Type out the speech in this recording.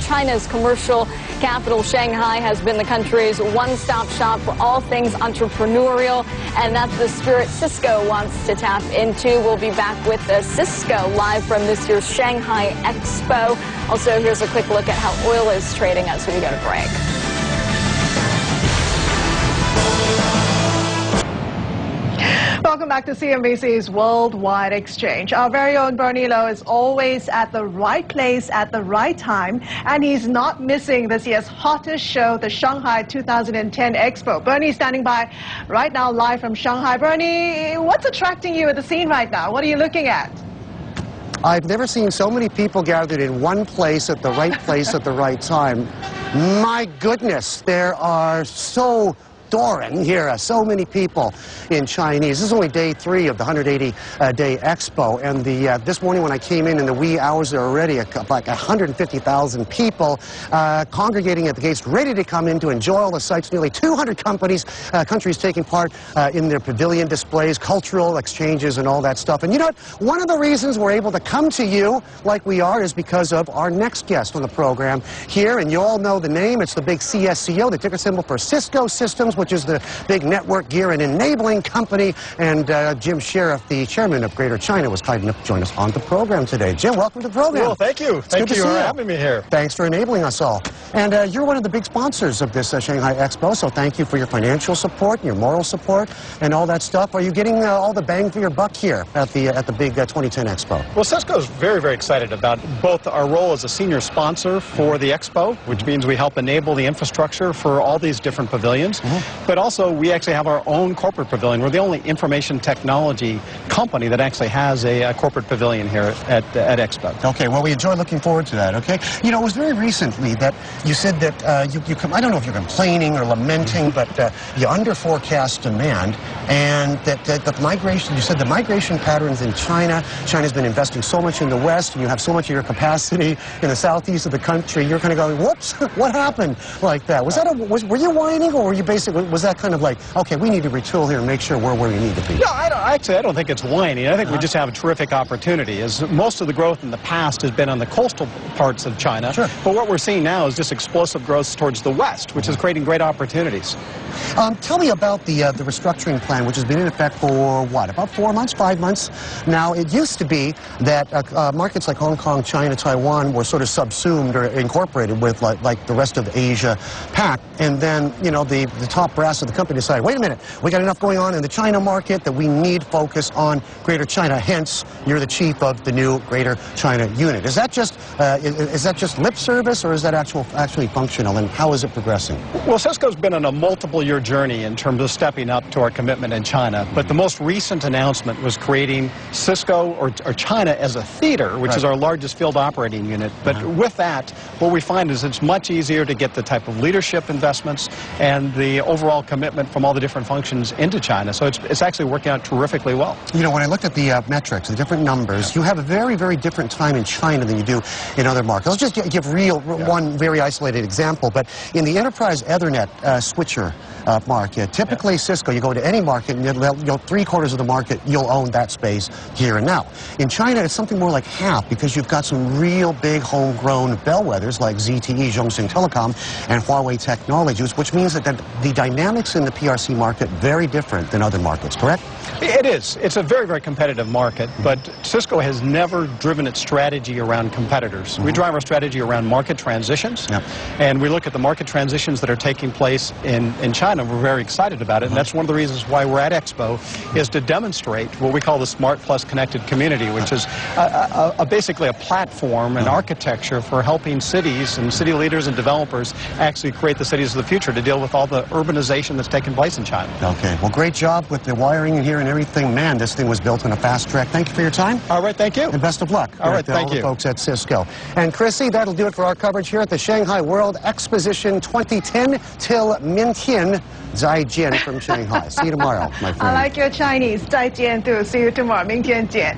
China's commercial capital, Shanghai has been the country's one-stop shop for all things entrepreneurial, and that's the spirit Cisco wants to tap into. We'll be back with Cisco live from this year's Shanghai Expo. Also, here's a quick look at how oil is trading as we go to break. Welcome back to CNBC's Worldwide Exchange. Our very own Bernie Lo is always at the right place at the right time, and he's not missing this year's hottest show, the Shanghai 2010 Expo. Bernie's standing by right now live from Shanghai. Bernie, what's attracting you at the scene right now? What are you looking at? I've never seen so many people gathered in one place at the right place at the right time. My goodness, there are so many people in Chinese. This is only day 3 of the 180-day Expo, and this morning when I came in the wee hours, there were already like 150,000 people congregating at the gates, ready to come in to enjoy all the sights. Nearly 200 countries taking part in their pavilion displays, cultural exchanges, and all that stuff. And you know what? One of the reasons we're able to come to you like we are is because of our next guest on the program here, and you all know the name. It's the big CSCO, the ticker symbol for Cisco Systems, which is the big network gear and enabling company. And Jim Sherriff, the chairman of Greater China, was kind enough to join us on the program today. Jim, welcome to the program. Well, thank you. Thank you for having me here. Thanks for enabling us all. And you're one of the big sponsors of this Shanghai Expo, so thank you for your financial support, your moral support, and all that stuff. Are you getting all the bang for your buck here at the big 2010 Expo? Well, Cisco's very, very excited about both our role as a senior sponsor for the Expo, which means we help enable the infrastructure for all these different pavilions. But also, we actually have our own corporate pavilion. We're the only information technology company that actually has a corporate pavilion here at Expo. Okay, well, we enjoy looking forward to that, okay? You know, it was very recently that you said that I don't know if you're complaining or lamenting, but you under forecast demand, and that the migration, you said the migration patterns in China's been investing so much in the West, and you have so much of your capacity in the southeast of the country, you're kind of going, whoops, what happened like that? Were you whining, or were you basically, was that kind of like, okay, we need to retool here and make sure we're where we need to be? No, I don't think it's whining. I think we just have a terrific opportunity, as most of the growth in the past has been on the coastal parts of China. Sure. But what we're seeing now is just explosive growth towards the West, which is creating great opportunities. Tell me about the restructuring plan, which has been in effect for, what, about 4 months, 5 months? Now, it used to be that markets like Hong Kong, China, Taiwan were sort of subsumed or incorporated with like the rest of Asia Pac, and then, you know, the top brass of the company decided, wait a minute, we got enough going on in the China market that we need focus on Greater China. Hence, you're the chief of the new Greater China unit. Is that just lip service, or is that actually functional, and how is it progressing? Well, Cisco's been on a multiple-year journey in terms of stepping up to our commitment in China, but the most recent announcement was creating Cisco or China as a theater, which is our largest field operating unit. But with that, what we find is it's much easier to get the type of leadership investments and the overall commitment from all the different functions into China. So it's actually working out terrifically well. You know, when I looked at the metrics, the different numbers, you have a very, very different time in China than you do in other markets. Let's just give one very isolated example, but in the enterprise Ethernet switcher market, typically Cisco, you go to any market, and you'll 3/4 of the market, you'll own that space here and now. In China, it's something more like half, because you've got some real big homegrown bellwethers like ZTE, Zhongxing Telecom, and Huawei Technologies, which means that the dynamics in the PRC market very different than other markets, correct? It is. It's a very, very competitive market, but Cisco has never driven its strategy around competitors. We drive our strategy around market transitions, and we look at the market transitions that are taking place in China. We're very excited about it, and that's one of the reasons why we're at Expo, is to demonstrate what we call the Smart Plus Connected Community, which is basically a platform and architecture for helping cities and city leaders and developers actually create the cities of the future to deal with all the urbanization that's taking place in China. Okay, well, great job with the wiring in here and everything. Man, this thing was built on a fast track. Thank you for your time. All right, thank you. And best of luck. All right, thank you. All the folks at Cisco. And Chrissy, that'll do it for our coverage here at the Shanghai World Exposition 2010 till 明天再见 from Shanghai. See you tomorrow, my friend. I like your Chinese. 再见 too. See you tomorrow. 明天见.